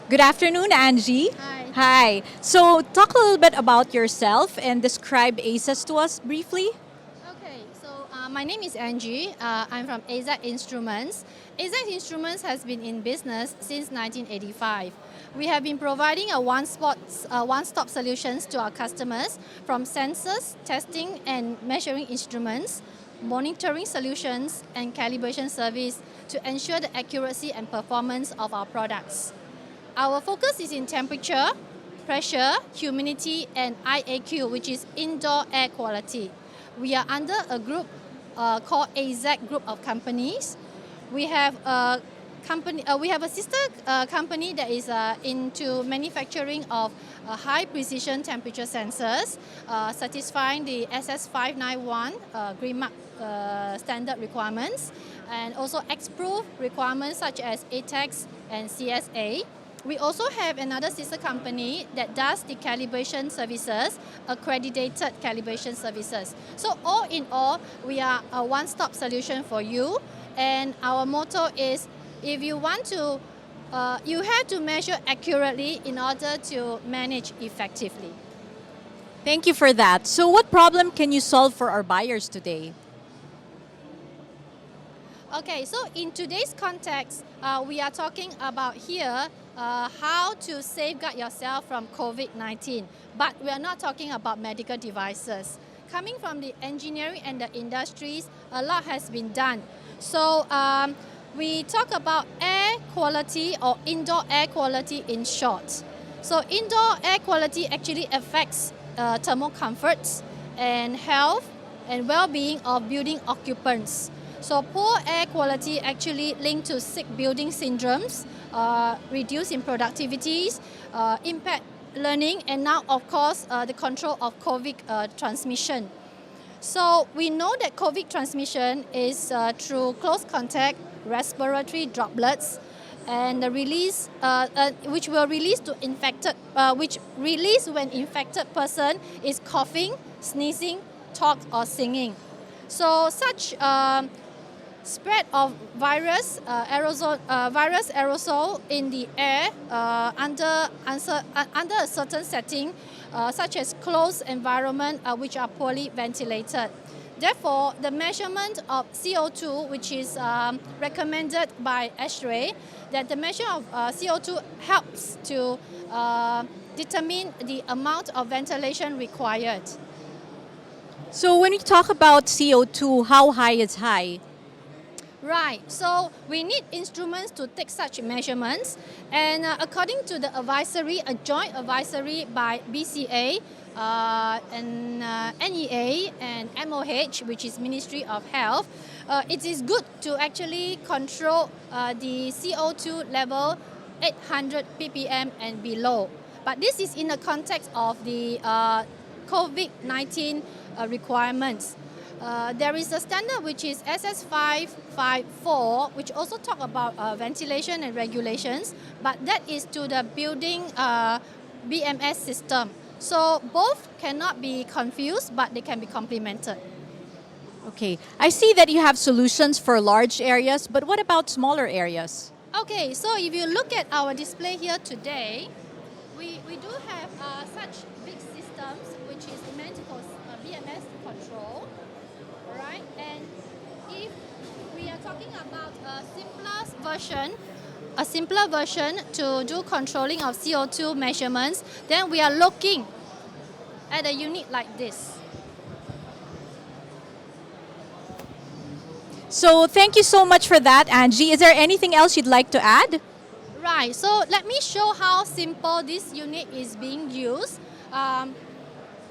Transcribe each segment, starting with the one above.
Good afternoon, Angie. Hi. Hi. So, talk a little bit about yourself and describe ACES to us briefly. My name is Angie. I'm from AZ Instruments. AZ Instruments has been in business since 1985. We have been providing a one-stop solutions to our customers from sensors, testing and measuring instruments, monitoring solutions, and calibration service to ensure the accuracy and performance of our products. Our focus is in temperature, pressure, humidity, and IAQ, which is indoor air quality. We are under a group called AZ Group of Companies. We have a we have a sister company that is into manufacturing of high precision temperature sensors, satisfying the SS591 Green Mark standard requirements, and also X-Proof requirements such as ATEX and CSA. We also have another sister company that does the calibration services, accredited calibration services. So all in all, we are a one-stop solution for you. And our motto is, if you want to, you have to measure accurately in order to manage effectively. Thank you for that. So, what problem can you solve for our buyers today? Okay, so in today's context, we are talking about here how to safeguard yourself from COVID-19, but we are not talking about medical devices. Coming from the engineering and the industries, a lot has been done. So we talk about air quality or indoor air quality in short. So indoor air quality actually affects thermal comforts and health and well-being of building occupants. So poor air quality actually linked to sick building syndromes, reduce in productivities, impact learning, and now of course the control of COVID transmission. So we know that COVID transmission is through close contact, respiratory droplets, and the release, which will release to infected, which release when infected person is coughing, sneezing, talk, or singing. So such spread of virus aerosol in the air under a certain setting, such as closed environment which are poorly ventilated. Therefore, the measurement of CO2, which is recommended by ASHRAE, that the measure of CO2 helps to determine the amount of ventilation required. So, when we talk about CO2, how high is high? Right, so we need instruments to take such measurements, and according to the advisory, a joint advisory by BCA and NEA and MOH, which is Ministry of Health, it is good to actually control the CO2 level 800 ppm and below. But this is in the context of the COVID-19 requirements. There is a standard which is SS554, which also talk about ventilation and regulations, but that is to the building BMS system. So both cannot be confused, but they can be complemented. Okay, I see that you have solutions for large areas, but what about smaller areas? Okay, so if you look at our display here today, we do have such big systems, which is meant for BMS control. Right, and if we are talking about a simpler version to do controlling of CO2 measurements, then we are looking at a unit like this. So, thank you so much for that, Angie. Is there anything else you'd like to add? Right, so let me show how simple this unit is being used.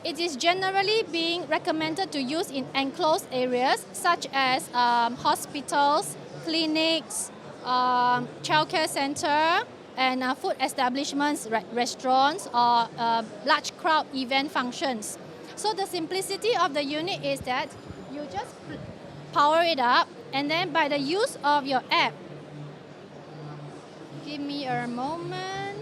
It is generally being recommended to use in enclosed areas such as hospitals, clinics, childcare center, and food establishments, restaurants, or large crowd event functions. So the simplicity of the unit is that you just power it up, and then by the use of your app, give me a moment.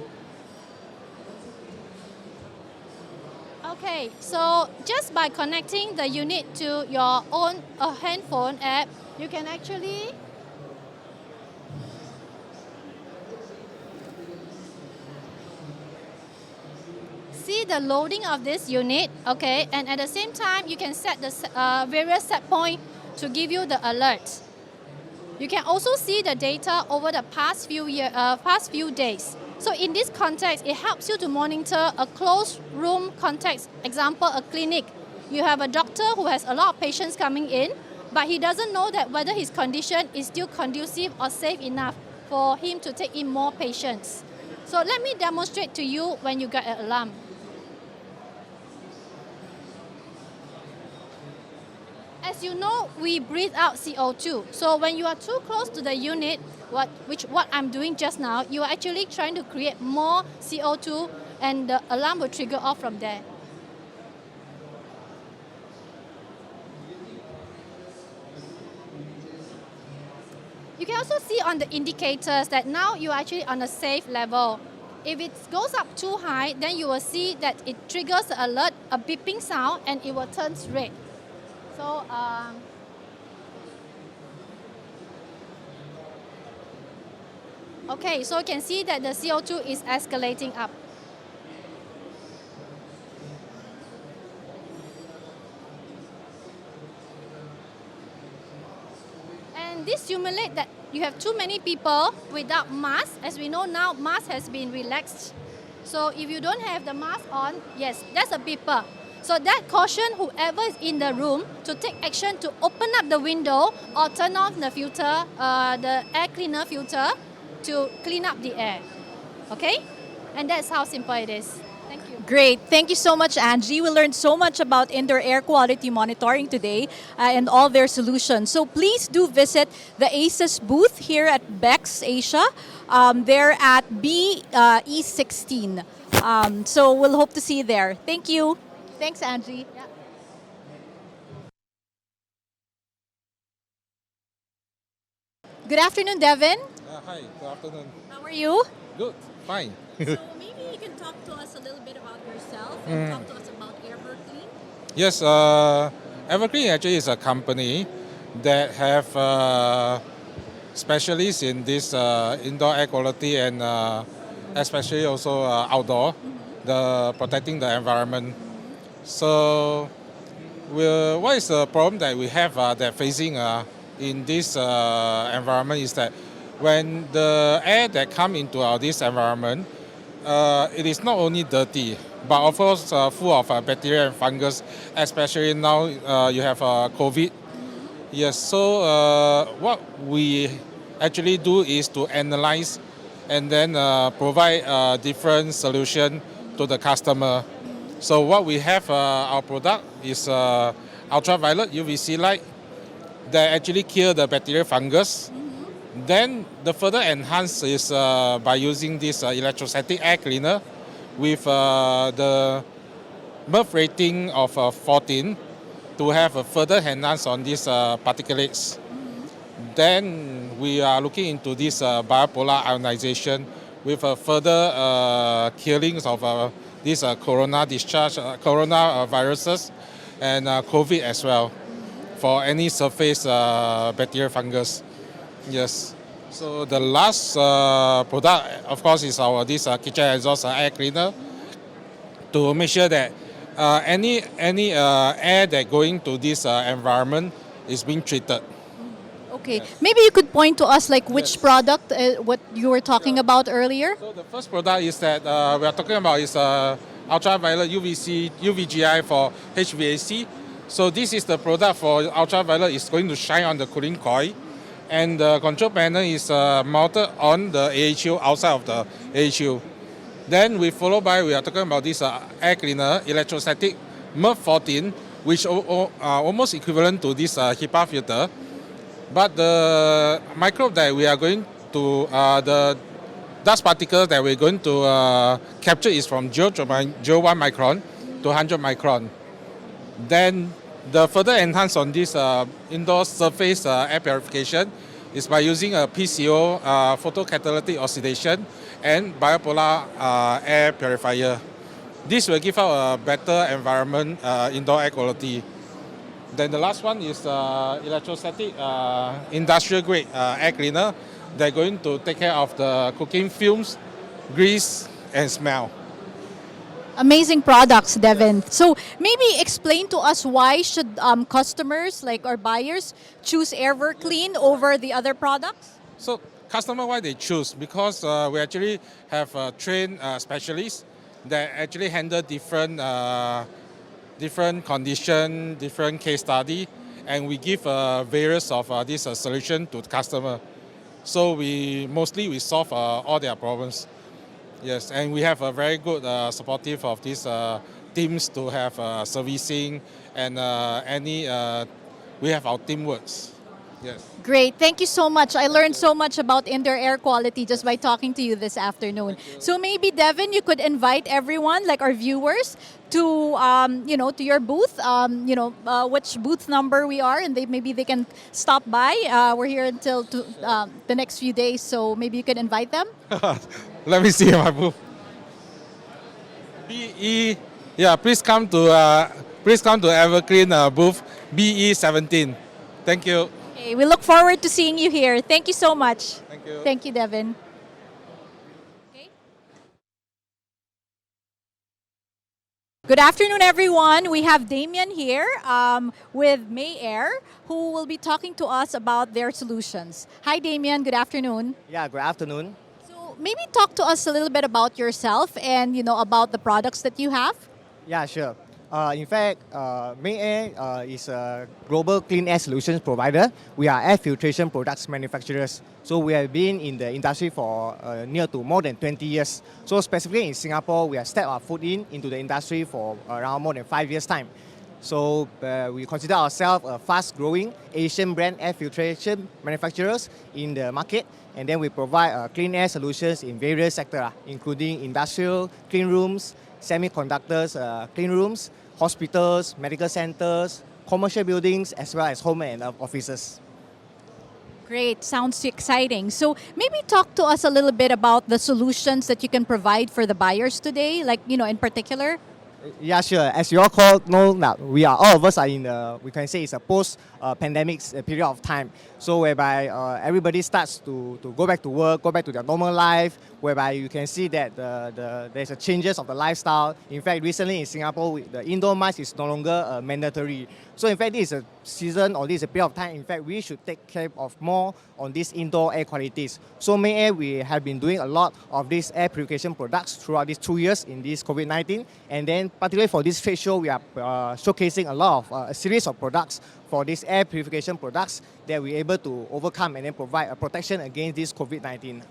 Okay, so just by connecting the unit to your own handphone app, you can actually see the loading of this unit, okay, and at the same time, you can set the various set point to give you the alert. You can also see the data over the past few days. So in this context, it helps you to monitor a closed room context. Example, a clinic. You have a doctor who has a lot of patients coming in, but he doesn't know that whether his condition is still conducive or safe enough for him to take in more patients. So let me demonstrate to you when you get an alarm. As you know, we breathe out CO2. So when you are too close to the unit, what I'm doing just now, you are actually trying to create more CO2 and the alarm will trigger off from there. You can also see on the indicators that now you're actually on a safe level. If it goes up too high, then you will see that it triggers the alert, a beeping sound, and it will turn red. So, okay, so you can see that the CO2 is escalating up. And this simulates that you have too many people without mask. As we know now, mask has been relaxed. So if you don't have the mask on, yes, that's a beeper. So that caution whoever is in the room to take action to open up the window or turn off the filter, the air cleaner filter to clean up the air. Okay? And that's how simple it is. Thank you. Great. Thank you so much, Angie. We learned so much about indoor air quality monitoring today and all their solutions. So please do visit the ACES booth here at Bex Asia. They're at BE16. So we'll hope to see you there. Thank you. Thanks, Angie. Yeah. Good afternoon, Devin. Hi, good afternoon. How are you? Good, fine. So maybe you can talk to us a little bit about yourself and talk to us about Everclean. Yes, Evergreen actually is a company that have specialists in this indoor air quality and especially also outdoor, the protecting the environment. So, what is the problem that we have that facing in this environment is that when the air that come into this environment, it is not only dirty, but of course full of bacteria and fungus, especially now you have Kovic. Yes, so what we actually do is to analyze and then provide a different solution to the customer. So what we have, our product is ultraviolet UVC light that actually kill the bacteria fungus. Then the further enhance is by using this electrostatic air cleaner with the MERV rating of 14 to have a further enhance on these particulates. Then we are looking into this bipolar ionization with a further killings of these corona discharge, corona viruses and COVID as well for any surface bacteria fungus. Yes. So the last product, of course, is our this kitchen exhaust air cleaner to make sure that any air that going to this environment is being treated. Okay, maybe you could point to us like which Yes. product, what you were talking about earlier. So the first product is that we are talking about is ultraviolet UVGI for HVAC. So this is the product for ultraviolet. It's going to shine on the cooling coil. And the control panel is mounted on the AHU, outside of the AHU. Then we follow by, we are talking about this air cleaner, electrostatic MERV 14, which almost equivalent to this HEPA filter. But the microbe that we are going to, the dust particles that we're going to capture is from 0.01 micron to 100 micron. Then the further enhance on this indoor surface air purification is by using a PCO, photocatalytic oxidation, and bipolar air purifier. This will give out a better environment, indoor air quality. Then the last one is electrostatic industrial grade air cleaner. They're going to take care of the cooking fumes, grease, and smell. Amazing products, Devin. So maybe explain to us why should customers like our buyers choose Everclean over the other products? So customer why they choose because we actually have trained specialists that actually handle different condition, different case study, and we give various of this solution to the customer. So we solve all their problems. Yes, and we have a very good supportive of these teams to have servicing and we have our teamworks. Yes. Great. Thank you so much. I learned so much about indoor air quality just by talking to you this afternoon. So maybe Devin, you could invite everyone, like our viewers, to to your booth. Which booth number we are, and maybe they can stop by. We're here until the next few days, so maybe you could invite them. Let me see my booth. BE, yeah, please come to Evergreen booth BE17. Thank you. Okay, we look forward to seeing you here. Thank you so much. Thank you. Thank you, Devin. Okay. Good afternoon, everyone. We have Damien here with May Air, who will be talking to us about their solutions. Hi, Damien. Good afternoon. Yeah, good afternoon. So maybe talk to us a little bit about yourself and about the products that you have. Yeah, sure. In fact, May Air is a global clean air solutions provider. We are air filtration products manufacturers. So we have been in the industry for near to more than 20 years. So specifically in Singapore, we have stepped our foot into the industry for around more than 5 years' time. So we consider ourselves a fast-growing Asian brand air filtration manufacturers in the market. And then we provide clean air solutions in various sectors, including industrial clean rooms, semiconductors clean rooms, hospitals, medical centers, commercial buildings, as well as home and offices. Great, sounds exciting. So maybe talk to us a little bit about the solutions that you can provide for the buyers today, like, in particular. Yeah, sure. As you all know now, all of us are in we can say it's a post-pandemic period of time. So whereby everybody starts to go back to work, go back to their normal life, whereby you can see that there's a changes of the lifestyle. In fact, recently in Singapore, the indoor mask is no longer mandatory. So in fact, this is a season or this is a period of time. In fact, we should take care of more on these indoor air qualities. So May Air, we have been doing a lot of these air purification products throughout these 2 years in this COVID-19. And then particularly for this trade show, we are showcasing a lot of a series of products for these air purification products that we're able to overcome and then provide a protection against this COVID-19.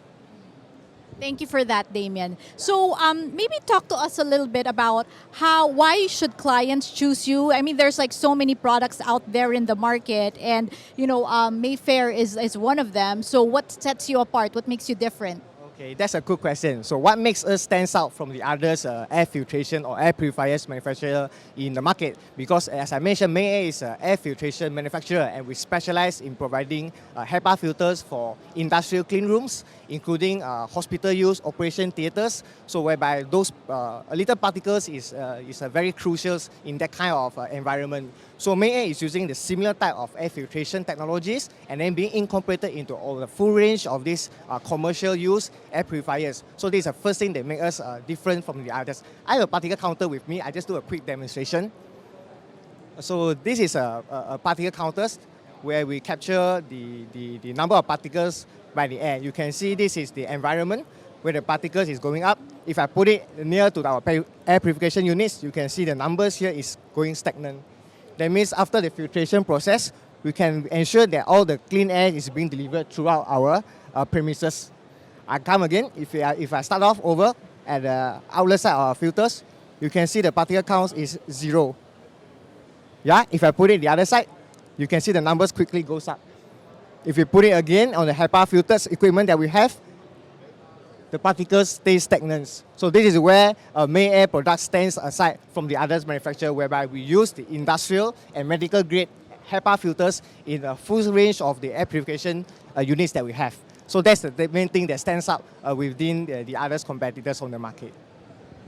Thank you for that, Damien. So maybe talk to us a little bit about why should clients choose you? I mean, there's like so many products out there in the market, and Mayfair is one of them. So what sets you apart? What makes you different? Okay, that's a good question. So what makes us stand out from the others air filtration or air purifiers manufacturer in the market? Because as I mentioned, May Air is an air filtration manufacturer, and we specialize in providing HEPA filters for industrial clean rooms, including hospital use, operation theaters. So whereby those little particles is very crucial in that kind of environment. So May Air is using the similar type of air filtration technologies and then being incorporated into all the full range of these commercial use air purifiers. So this is the first thing that makes us different from the others. I have a particle counter with me. I just do a quick demonstration. So this is a particle counter where we capture the number of particles by the air. You can see this is the environment where the particles is going up. If I put it near to our air purification units, you can see the numbers here is going stagnant. That means after the filtration process, we can ensure that all the clean air is being delivered throughout our premises. I come again, if I start off over at the outlet side of our filters, you can see the particle count is 0. Yeah, if I put it the other side, you can see the numbers quickly goes up. If you put it again on the HEPA filters equipment that we have, the particles stay stagnant. So this is where May Air product stands aside from the others manufacturer, whereby we use the industrial and medical grade HEPA filters in a full range of the air purification units that we have. So that's the main thing that stands out within the others competitors on the market.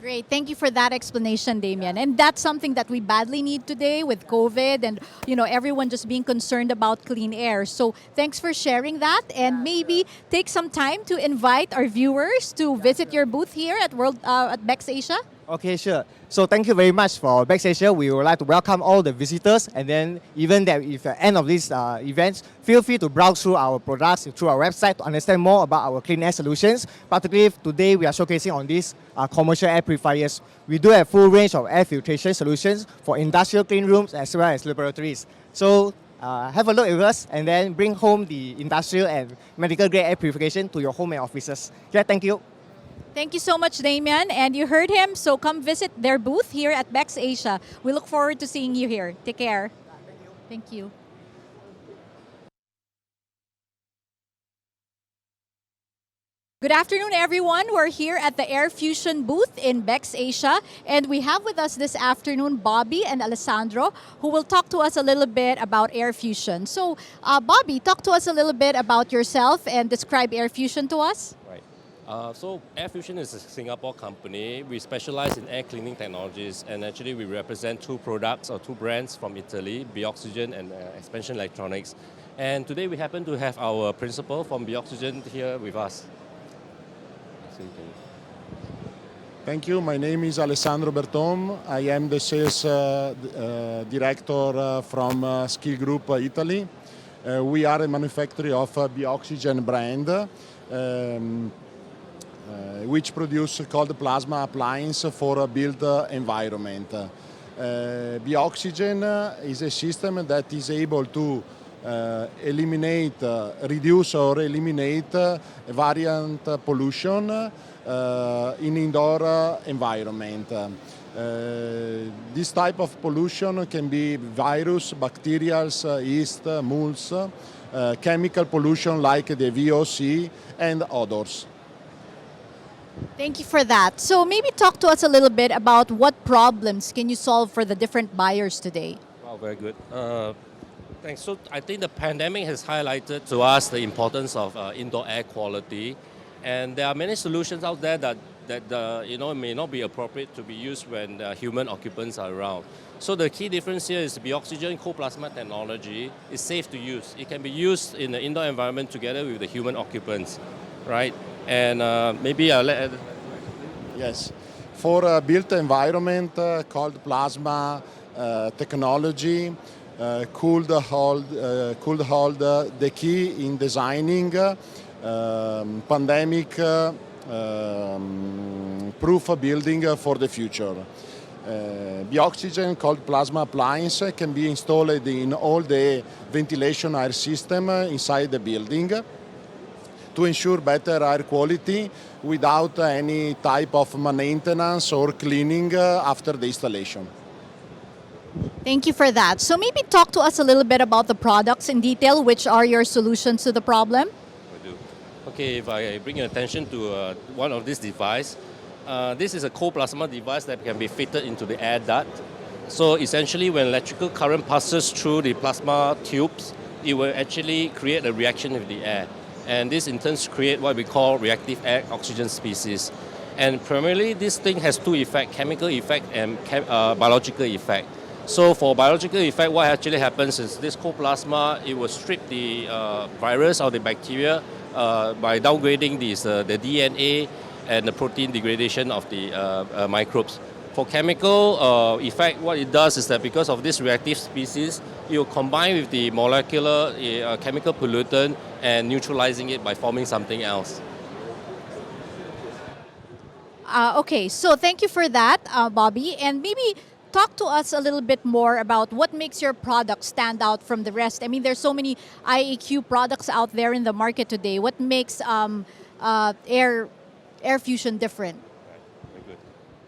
Great. Thank you for that explanation, Damien. And that's something that we badly need today with COVID and, everyone just being concerned about clean air. So thanks for sharing that, and maybe take some time to invite our viewers to visit your booth here at Bex Asia. Okay, sure. So thank you very much for Bex Asia. We would like to welcome all the visitors, and then even that if at the end of this event, feel free to browse through our products through our website to understand more about our clean air solutions. Particularly today, we are showcasing on these commercial air purifiers. We do have full range of air filtration solutions for industrial clean rooms as well as laboratories. So have a look with us, and then bring home the industrial and medical grade air purification to your home and offices. Yeah, thank you. Thank you so much, Damian. And you heard him, so come visit their booth here at Bex Asia. We look forward to seeing you here. Take care. Thank you. Good afternoon, everyone. We're here at the Air Fusion booth in Bex Asia, and we have with us this afternoon Bobby and Alessandro, who will talk to us a little bit about Air Fusion. So, Bobby, talk to us a little bit about yourself and describe Air Fusion to us. Right. So Air Fusion is a Singapore company. We specialize in air cleaning technologies, and actually we represent two products or two brands from Italy, Bioxygen and Expansion Electronics. And today we happen to have our principal from Bioxygen here with us. Thank you. My name is Alessandro Bertom. I am the sales director from Skill Group Italy. We are a manufacturer of Bioxygen brand, which produce cold plasma appliance for a built environment. Bioxygen is a system that is able to reduce or eliminate variant pollution in indoor environment. This type of pollution can be virus, bacterials, yeast, molds, chemical pollution like the VOC and others. Thank you for that. So maybe talk to us a little bit about what problems can you solve for the different buyers today? Wow, very good. Thanks. So I think the pandemic has highlighted to us the importance of indoor air quality, and there are many solutions out there that may not be appropriate to be used when human occupants are around. So the key difference here is Bioxygen cold plasma technology is safe to use. It can be used in the indoor environment together with the human occupants, right? And maybe I'll let. Yes. For a built environment, cold plasma technology could hold the key in designing pandemic proof building for the future. Bioxygen cold plasma appliance can be installed in all the ventilation air system inside the building to ensure better air quality without any type of maintenance or cleaning after the installation. Thank you for that. So maybe talk to us a little bit about the products in detail, which are your solutions to the problem? I do. Okay, if I bring your attention to one of these devices, this is a cold plasma device that can be fitted into the air duct. So essentially when electrical current passes through the plasma tubes, it will actually create a reaction with the air. And this in turn create what we call reactive air oxygen species. And primarily this thing has two effects, chemical effect and biological effect. So for biological effect, what actually happens is this cold plasma, it will strip the virus or the bacteria by downgrading the DNA and the protein degradation of the microbes. For chemical effect, what it does is that because of this reactive species, it will combine with the molecular chemical pollutant and neutralizing it by forming something else. Okay, so thank you for that, Bobby. And maybe talk to us a little bit more about what makes your product stand out from the rest. I mean, there's so many IAQ products out there in the market today. What makes Air Fusion different? Very good.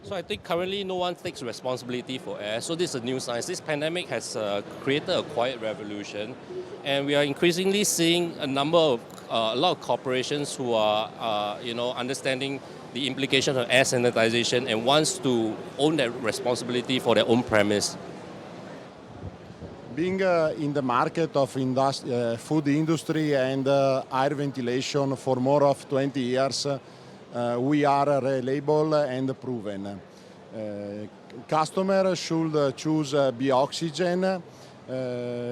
So I think currently no one takes responsibility for air. So this is a new science. This pandemic has created a quiet revolution, and we are increasingly seeing a lot of corporations who are understanding the implication of air sanitization and wants to own that responsibility for their own premise. Being in the market of food industry and air ventilation for more of 20 years, we are reliable and proven. Customers should choose Bioxygen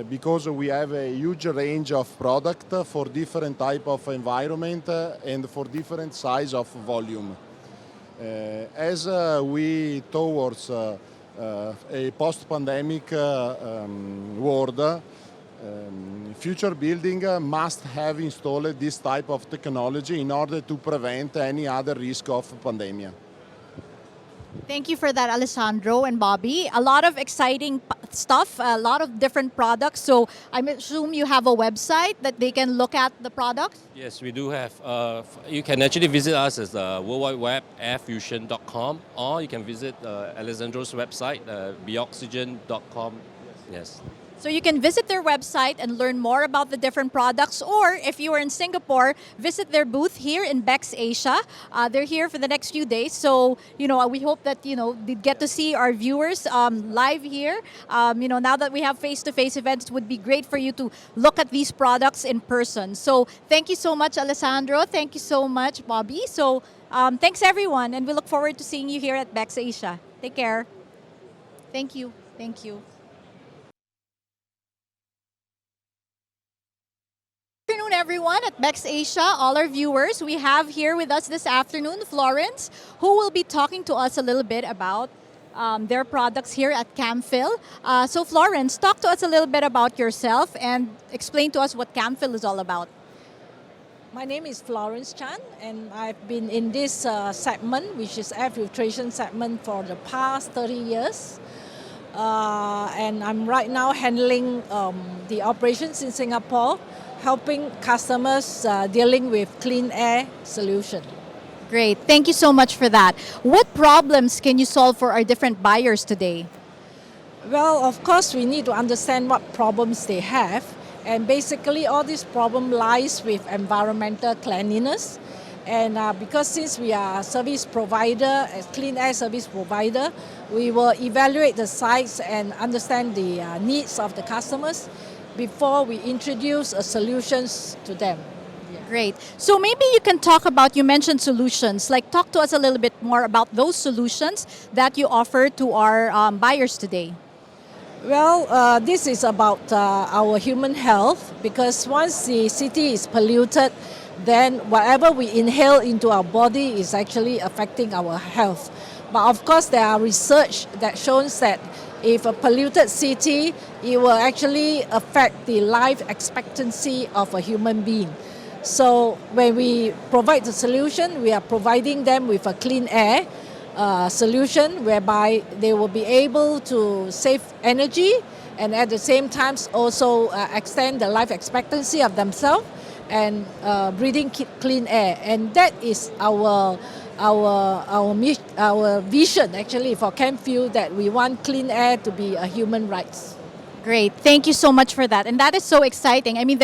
because we have a huge range of product for different type of environment and for different size of volume. As we towards a post-pandemic world, future building must have installed this type of technology in order to prevent any other risk of pandemic. Thank you for that, Alessandro and Bobby. A lot of exciting stuff, a lot of different products. So I assume you have a website that they can look at the products? Yes, we do have. You can actually visit us as World Wide Web airfusion.com, or you can visit Alessandro's website, beoxygen.com. Yes. So you can visit their website and learn more about the different products, or if you are in Singapore, visit their booth here in Bex Asia. They're here for the next few days, so we hope that they get to see our viewers live here. Now that we have face-to-face events, it would be great for you to look at these products in person. So thank you so much, Alessandro. Thank you so much, Bobby. So thanks everyone, and we look forward to seeing you here at Bex Asia. Take care. Thank you. Thank you. Good afternoon, everyone, at Bex Asia, all our viewers. We have here with us this afternoon Florence, who will be talking to us a little bit about their products here at Camphil. So Florence, talk to us a little bit about yourself and explain to us what Camphil is all about. My name is Florence Chan, and I've been in this segment, which is air filtration segment, for the past 30 years. And I'm right now handling the operations in Singapore, helping customers dealing with clean air solution. Great. Thank you so much for that. What problems can you solve for our different buyers today? Well, of course, we need to understand what problems they have. And basically, all this problem lies with environmental cleanliness. And because since we are a service provider, a clean air service provider, we will evaluate the sites and understand the needs of the customers before we introduce solutions to them. Great. So maybe you can talk about, you mentioned solutions, talk to us a little bit more about those solutions that you offer to our buyers today. Well, this is about our human health, because once the city is polluted, then whatever we inhale into our body is actually affecting our health. But of course, there are research that shows that if a polluted city, it will actually affect the life expectancy of a human being. So when we provide the solution, we are providing them with a clean air solution whereby they will be able to save energy and at the same time also extend the life expectancy of themselves and breathing clean air. And that is our vision actually for Camphil, that we want clean air to be a human rights. Great. Thank you so much for that. And that is so exciting. I mean,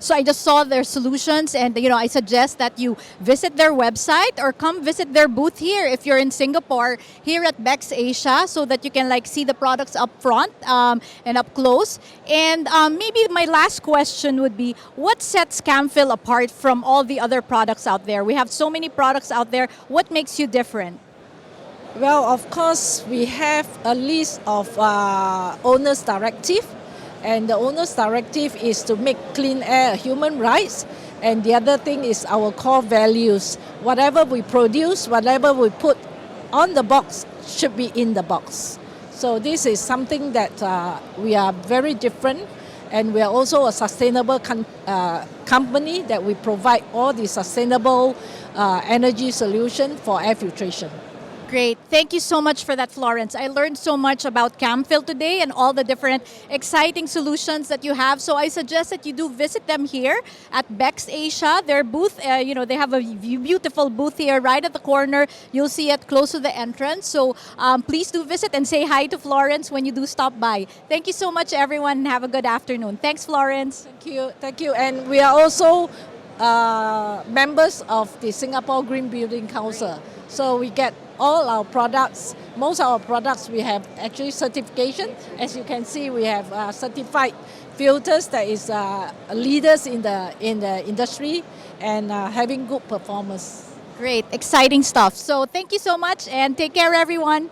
so I just saw their solutions, and I suggest that you visit their website or come visit their booth here if you're in Singapore, here at Bex Asia, so that you can see the products up front and up close. And maybe my last question would be, what sets Camphil apart from all the other products out there? We have so many products out there. What makes you different? Well, of course, we have a list of owner's directive, and the owner's directive is to make clean air a human rights. And the other thing is our core values. Whatever we produce, whatever we put on the box should be in the box. So this is something that we are very different, and we are also a sustainable company that we provide all the sustainable energy solution for air filtration. Great. Thank you so much for that, Florence. I learned so much about Camphil today and all the different exciting solutions that you have. So I suggest that you do visit them here at Bex Asia. Their booth, they have a beautiful booth here right at the corner. You'll see it close to the entrance. So please do visit and say hi to Florence when you do stop by. Thank you so much, everyone, and have a good afternoon. Thanks, Florence. Thank you. Thank you. And we are also members of the Singapore Green Building Council. So we get all our products, most of our products, we have actually certification. As you can see, we have certified filters that is leaders in the industry and having good performance. Great, exciting stuff. So thank you so much and take care, everyone.